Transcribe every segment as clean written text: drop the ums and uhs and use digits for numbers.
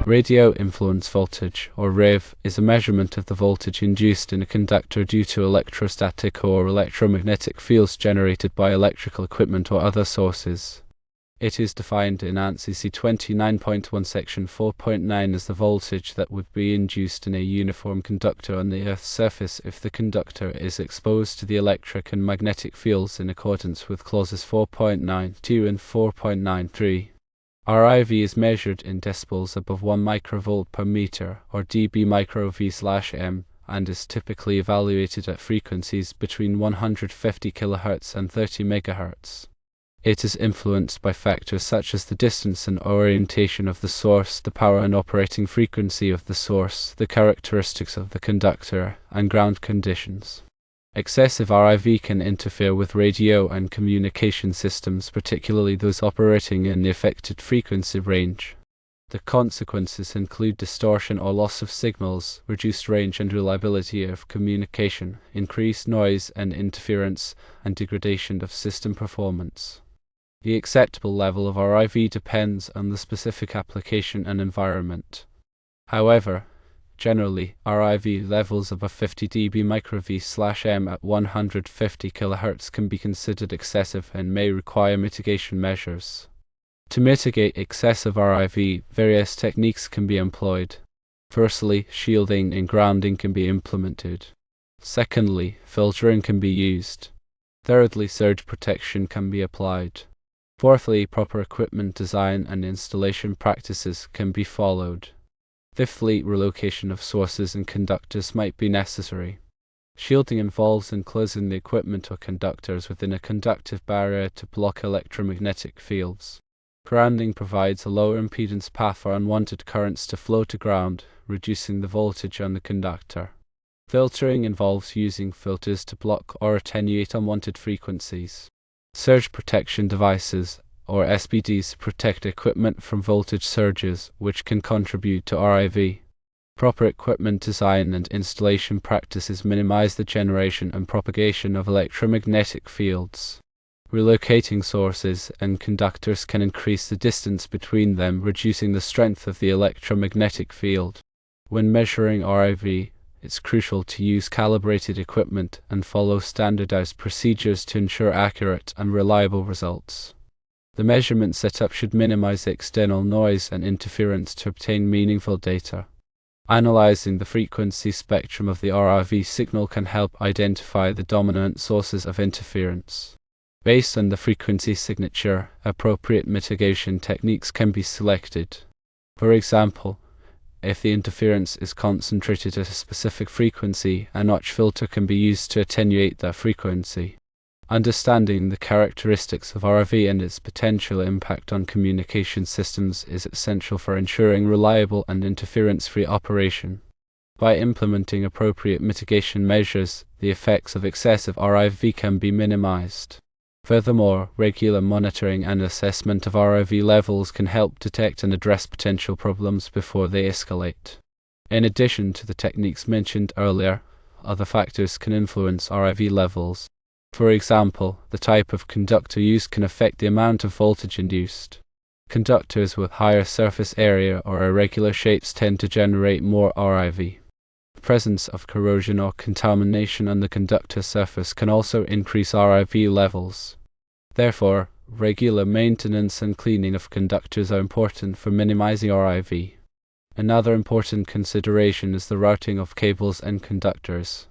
Radio influence voltage, or RIV, is a measurement of the voltage induced in a conductor due to electrostatic or electromagnetic fields generated by electrical equipment or other sources. It is defined in ANSI C 29.1 section 4.9 as the voltage that would be induced in a uniform conductor on the Earth's surface if the conductor is exposed to the electric and magnetic fields in accordance with clauses 4.92 and 4.93. RIV is measured in decibels above 1 microvolt per meter, or dB micro V/m, and is typically evaluated at frequencies between 150 kHz and 30 MHz. It is influenced by factors such as the distance and orientation of the source, the power and operating frequency of the source, the characteristics of the conductor, and ground conditions. Excessive RIV can interfere with radio and communication systems, particularly those operating in the affected frequency range. The consequences include distortion or loss of signals, reduced range and reliability of communication, increased noise and interference, and degradation of system performance. The acceptable level of RIV depends on the specific application and environment. However, generally, RIV levels above 50 dB micro V/m at 150 kHz can be considered excessive and may require mitigation measures. To mitigate excessive RIV, various techniques can be employed. Firstly, shielding and grounding can be implemented. Secondly, filtering can be used. Thirdly, surge protection can be applied. Fourthly, proper equipment design and installation practices can be followed. Fifthly, relocation of sources and conductors might be necessary. Shielding involves enclosing the equipment or conductors within a conductive barrier to block electromagnetic fields. Grounding provides a lower impedance path for unwanted currents to flow to ground, reducing the voltage on the conductor. Filtering involves using filters to block or attenuate unwanted frequencies. Surge protection devices, or SPDs, protect equipment from voltage surges, which can contribute to RIV. Proper equipment design and installation practices minimize the generation and propagation of electromagnetic fields. Relocating sources and conductors can increase the distance between them, reducing the strength of the electromagnetic field. When measuring RIV, it's crucial to use calibrated equipment and follow standardized procedures to ensure accurate and reliable results. The measurement setup should minimize external noise and interference to obtain meaningful data. Analyzing the frequency spectrum of the RIV signal can help identify the dominant sources of interference. Based on the frequency signature, appropriate mitigation techniques can be selected. For example, if the interference is concentrated at a specific frequency, a notch filter can be used to attenuate that frequency. Understanding the characteristics of RIV and its potential impact on communication systems is essential for ensuring reliable and interference-free operation. By implementing appropriate mitigation measures, the effects of excessive RIV can be minimized. Furthermore, regular monitoring and assessment of RIV levels can help detect and address potential problems before they escalate. In addition to the techniques mentioned earlier, other factors can influence RIV levels. For example, the type of conductor used can affect the amount of voltage induced. Conductors with higher surface area or irregular shapes tend to generate more RIV. The presence of corrosion or contamination on the conductor surface can also increase RIV levels. Therefore, regular maintenance and cleaning of conductors are important for minimizing RIV. Another important consideration is the routing of cables and conductors.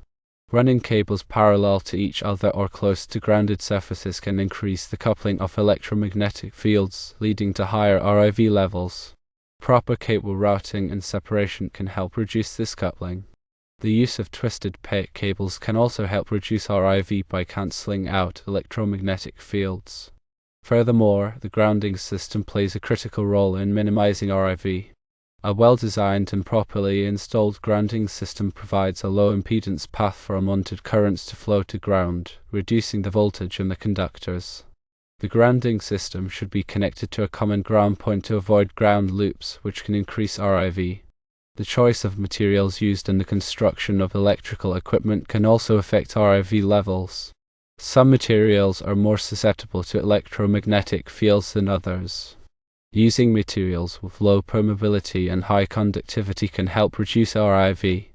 Running cables parallel to each other or close to grounded surfaces can increase the coupling of electromagnetic fields, leading to higher RIV levels. Proper cable routing and separation can help reduce this coupling. The use of twisted pair cables can also help reduce RIV by cancelling out electromagnetic fields. Furthermore, the grounding system plays a critical role in minimizing RIV. A well-designed and properly installed grounding system provides a low impedance path for unwanted currents to flow to ground, reducing the voltage in the conductors. The grounding system should be connected to a common ground point to avoid ground loops, which can increase RIV. The choice of materials used in the construction of electrical equipment can also affect RIV levels. Some materials are more susceptible to electromagnetic fields than others. Using materials with low permeability and high conductivity can help reduce RIV.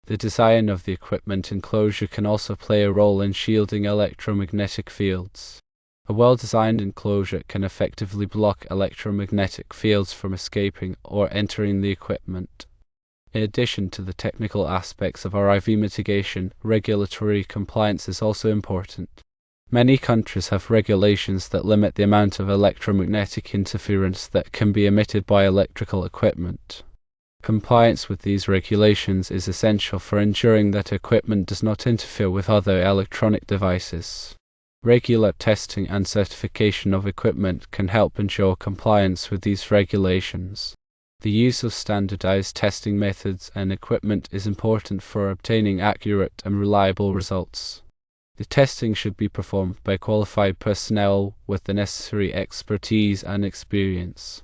The design of the equipment enclosure can also play a role in shielding electromagnetic fields. A well-designed enclosure can effectively block electromagnetic fields from escaping or entering the equipment. In addition to the technical aspects of RIV mitigation, regulatory compliance is also important. Many countries have regulations that limit the amount of electromagnetic interference that can be emitted by electrical equipment. Compliance with these regulations is essential for ensuring that equipment does not interfere with other electronic devices. Regular testing and certification of equipment can help ensure compliance with these regulations. The use of standardized testing methods and equipment is important for obtaining accurate and reliable results. The testing should be performed by qualified personnel with the necessary expertise and experience.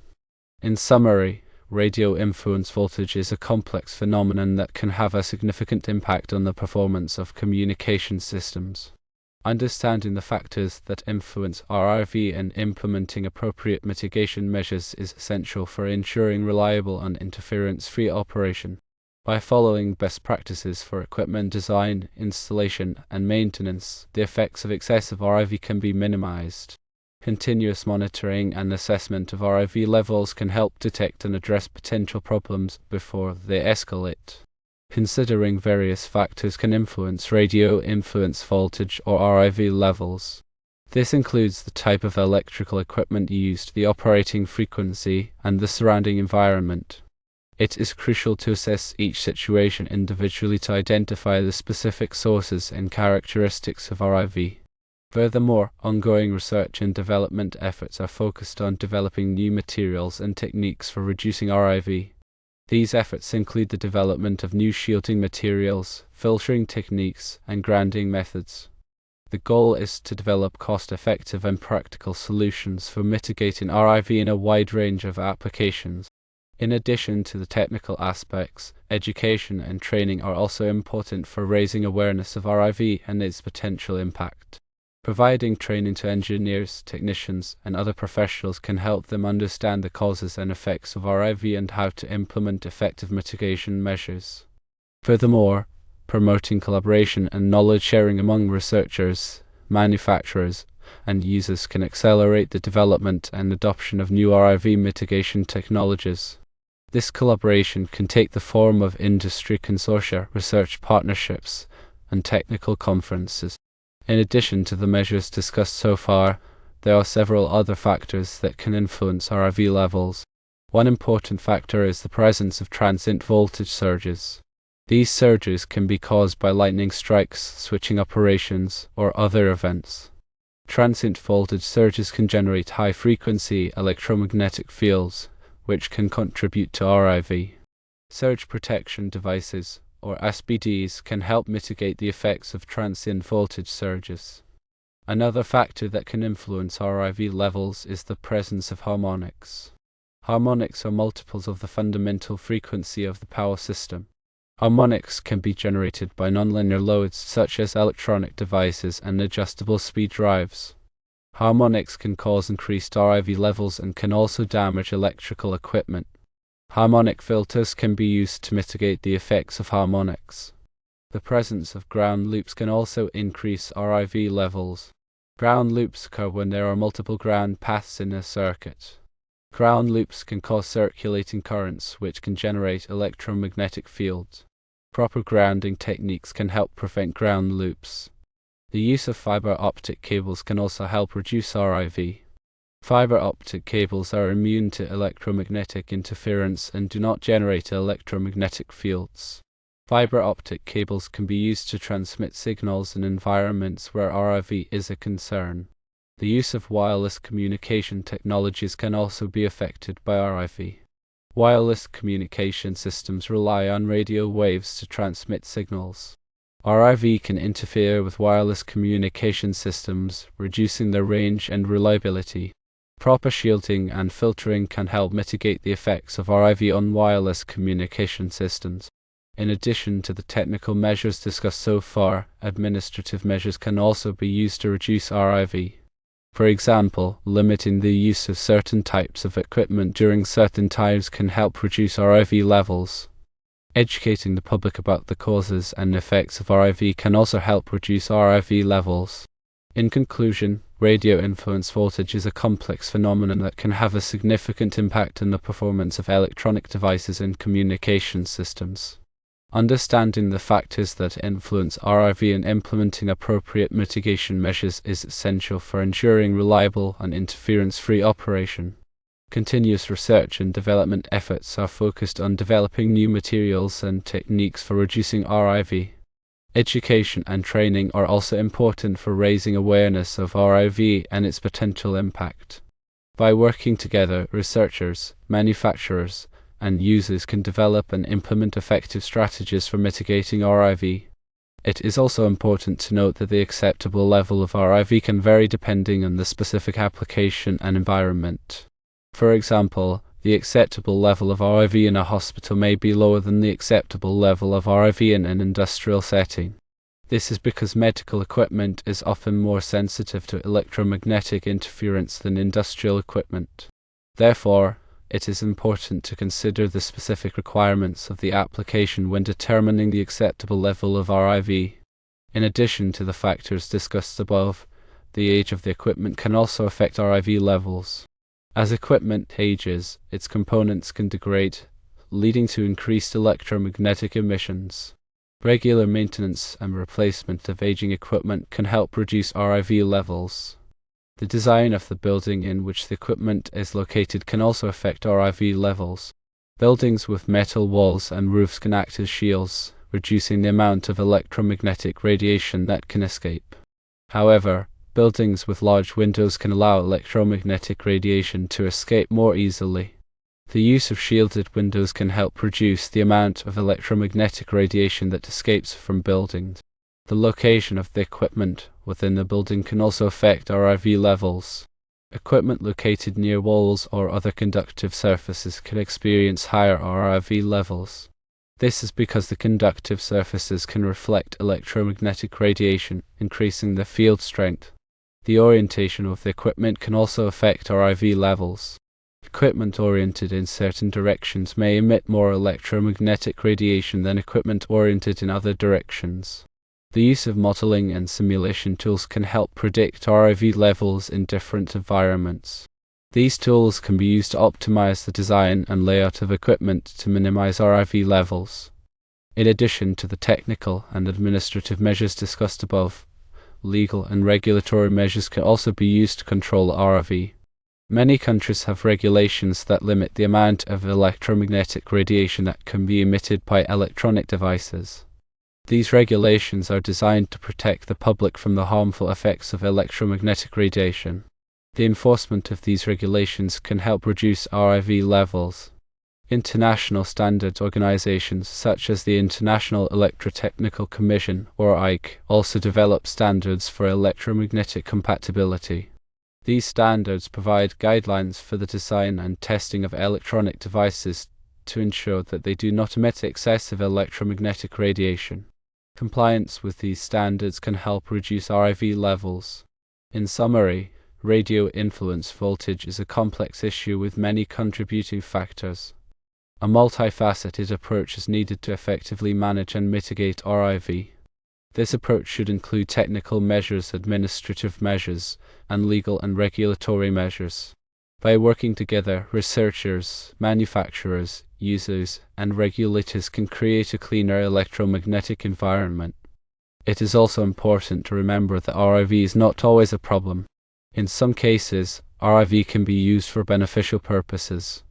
In summary, radio influence voltage is a complex phenomenon that can have a significant impact on the performance of communication systems. Understanding the factors that influence RIV and implementing appropriate mitigation measures is essential for ensuring reliable and interference-free operation. By following best practices for equipment design, installation, and maintenance, the effects of excessive RIV can be minimized. Continuous monitoring and assessment of RIV levels can help detect and address potential problems before they escalate. Considering various factors can influence radio influence voltage or RIV levels. This includes the type of electrical equipment used, the operating frequency, and the surrounding environment. It is crucial to assess each situation individually to identify the specific sources and characteristics of RIV. Furthermore, ongoing research and development efforts are focused on developing new materials and techniques for reducing RIV. These efforts include the development of new shielding materials, filtering techniques, and grounding methods. The goal is to develop cost-effective and practical solutions for mitigating RIV in a wide range of applications. In addition to the technical aspects, education and training are also important for raising awareness of RIV and its potential impact. Providing training to engineers, technicians, and other professionals can help them understand the causes and effects of RIV and how to implement effective mitigation measures. Furthermore, promoting collaboration and knowledge sharing among researchers, manufacturers, and users can accelerate the development and adoption of new RIV mitigation technologies. This collaboration can take the form of industry consortia, research partnerships, and technical conferences. In addition to the measures discussed so far, there are several other factors that can influence RIV levels. One important factor is the presence of transient voltage surges. These surges can be caused by lightning strikes, switching operations, or other events. Transient voltage surges can generate high-frequency electromagnetic fields, which can contribute to RIV. Surge protection devices, or SPDs, can help mitigate the effects of transient voltage surges. Another factor that can influence RIV levels is the presence of harmonics. Harmonics are multiples of the fundamental frequency of the power system. Harmonics can be generated by nonlinear loads such as electronic devices and adjustable speed drives. Harmonics can cause increased RIV levels and can also damage electrical equipment. Harmonic filters can be used to mitigate the effects of harmonics. The presence of ground loops can also increase RIV levels. Ground loops occur when there are multiple ground paths in a circuit. Ground loops can cause circulating currents, which can generate electromagnetic fields. Proper grounding techniques can help prevent ground loops. The use of fiber optic cables can also help reduce RIV. Fiber optic cables are immune to electromagnetic interference and do not generate electromagnetic fields. Fiber optic cables can be used to transmit signals in environments where RIV is a concern. The use of wireless communication technologies can also be affected by RIV. Wireless communication systems rely on radio waves to transmit signals. RIV can interfere with wireless communication systems, reducing their range and reliability. Proper shielding and filtering can help mitigate the effects of RIV on wireless communication systems. In addition to the technical measures discussed so far, administrative measures can also be used to reduce RIV. For example, limiting the use of certain types of equipment during certain times can help reduce RIV levels. Educating the public about the causes and effects of RIV can also help reduce RIV levels. In conclusion, radio influence voltage is a complex phenomenon that can have a significant impact on the performance of electronic devices and communication systems. Understanding the factors that influence RIV and implementing appropriate mitigation measures is essential for ensuring reliable and interference-free operation. Continuous research and development efforts are focused on developing new materials and techniques for reducing RIV. Education and training are also important for raising awareness of RIV and its potential impact. By working together, researchers, manufacturers, and users can develop and implement effective strategies for mitigating RIV. It is also important to note that the acceptable level of RIV can vary depending on the specific application and environment. For example, the acceptable level of RIV in a hospital may be lower than the acceptable level of RIV in an industrial setting. This is because medical equipment is often more sensitive to electromagnetic interference than industrial equipment. Therefore, it is important to consider the specific requirements of the application when determining the acceptable level of RIV. In addition to the factors discussed above, the age of the equipment can also affect RIV levels. As equipment ages, its components can degrade, leading to increased electromagnetic emissions. Regular maintenance and replacement of aging equipment can help reduce RIV levels. The design of the building in which the equipment is located can also affect RIV levels. Buildings with metal walls and roofs can act as shields, reducing the amount of electromagnetic radiation that can escape. However, buildings with large windows can allow electromagnetic radiation to escape more easily. The use of shielded windows can help reduce the amount of electromagnetic radiation that escapes from buildings. The location of the equipment within the building can also affect RIV levels. Equipment located near walls or other conductive surfaces can experience higher RIV levels. This is because the conductive surfaces can reflect electromagnetic radiation, increasing the field strength. The orientation of the equipment can also affect RIV levels. Equipment oriented in certain directions may emit more electromagnetic radiation than equipment oriented in other directions. The use of modeling and simulation tools can help predict RIV levels in different environments. These tools can be used to optimize the design and layout of equipment to minimize RIV levels. In addition to the technical and administrative measures discussed above, legal and regulatory measures can also be used to control RIV. Many countries have regulations that limit the amount of electromagnetic radiation that can be emitted by electronic devices. These regulations are designed to protect the public from the harmful effects of electromagnetic radiation. The enforcement of these regulations can help reduce RIV levels. International standards organizations such as the International Electrotechnical Commission, or IC, also develop standards for electromagnetic compatibility. These standards provide guidelines for the design and testing of electronic devices to ensure that they do not emit excessive electromagnetic radiation. Compliance with these standards can help reduce RIV levels. In summary, radio influence voltage is a complex issue with many contributing factors. A multifaceted approach is needed to effectively manage and mitigate RIV. This approach should include technical measures, administrative measures, and legal and regulatory measures. By working together, researchers, manufacturers, users, and regulators can create a cleaner electromagnetic environment. It is also important to remember that RIV is not always a problem. In some cases, RIV can be used for beneficial purposes.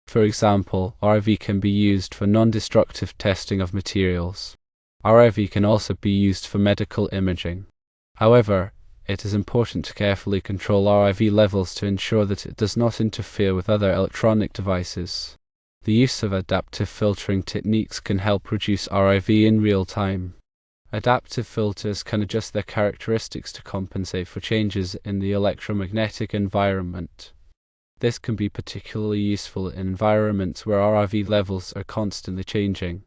For example, RIV can be used for non-destructive testing of materials. RIV can also be used for medical imaging. However, it is important to carefully control RIV levels to ensure that it does not interfere with other electronic devices. The use of adaptive filtering techniques can help reduce RIV in real time. Adaptive filters can adjust their characteristics to compensate for changes in the electromagnetic environment. This can be particularly useful in environments where RIV levels are constantly changing.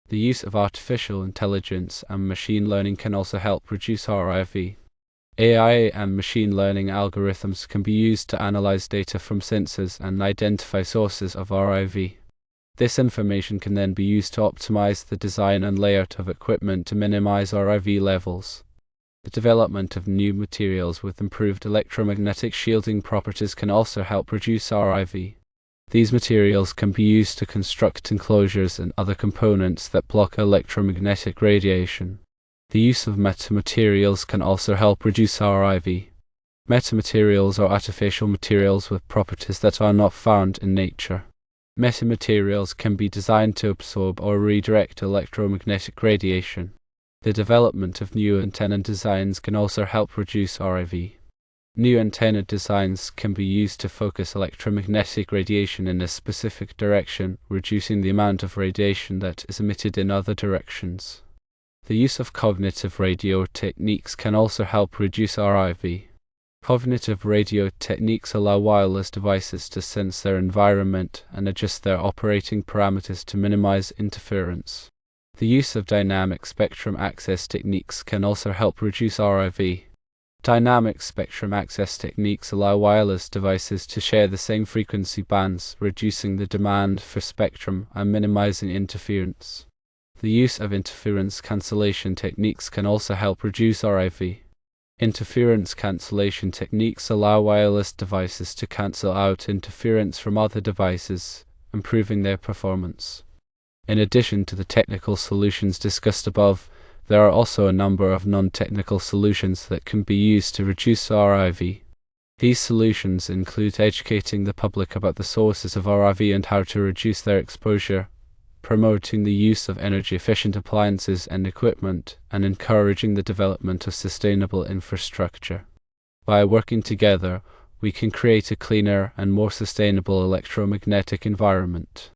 The use of artificial intelligence and machine learning can also help reduce RIV. AI and machine learning algorithms can be used to analyze data from sensors and identify sources of RIV. This information can then be used to optimize the design and layout of equipment to minimize RIV levels. The development of new materials with improved electromagnetic shielding properties can also help reduce RIV. These materials can be used to construct enclosures and other components that block electromagnetic radiation. The use of metamaterials can also help reduce RIV. Metamaterials are artificial materials with properties that are not found in nature. Metamaterials can be designed to absorb or redirect electromagnetic radiation. The development of new antenna designs can also help reduce RIV. New antenna designs can be used to focus electromagnetic radiation in a specific direction, reducing the amount of radiation that is emitted in other directions. The use of cognitive radio techniques can also help reduce RIV. Cognitive radio techniques allow wireless devices to sense their environment and adjust their operating parameters to minimize interference. The use of dynamic spectrum access techniques can also help reduce RIV. Dynamic spectrum access techniques allow wireless devices to share the same frequency bands, reducing the demand for spectrum and minimizing interference. The use of interference cancellation techniques can also help reduce RIV. Interference cancellation techniques allow wireless devices to cancel out interference from other devices, improving their performance. In addition to the technical solutions discussed above, there are also a number of non-technical solutions that can be used to reduce RIV. These solutions include educating the public about the sources of RIV and how to reduce their exposure, promoting the use of energy-efficient appliances and equipment, and encouraging the development of sustainable infrastructure. By working together, we can create a cleaner and more sustainable electromagnetic environment.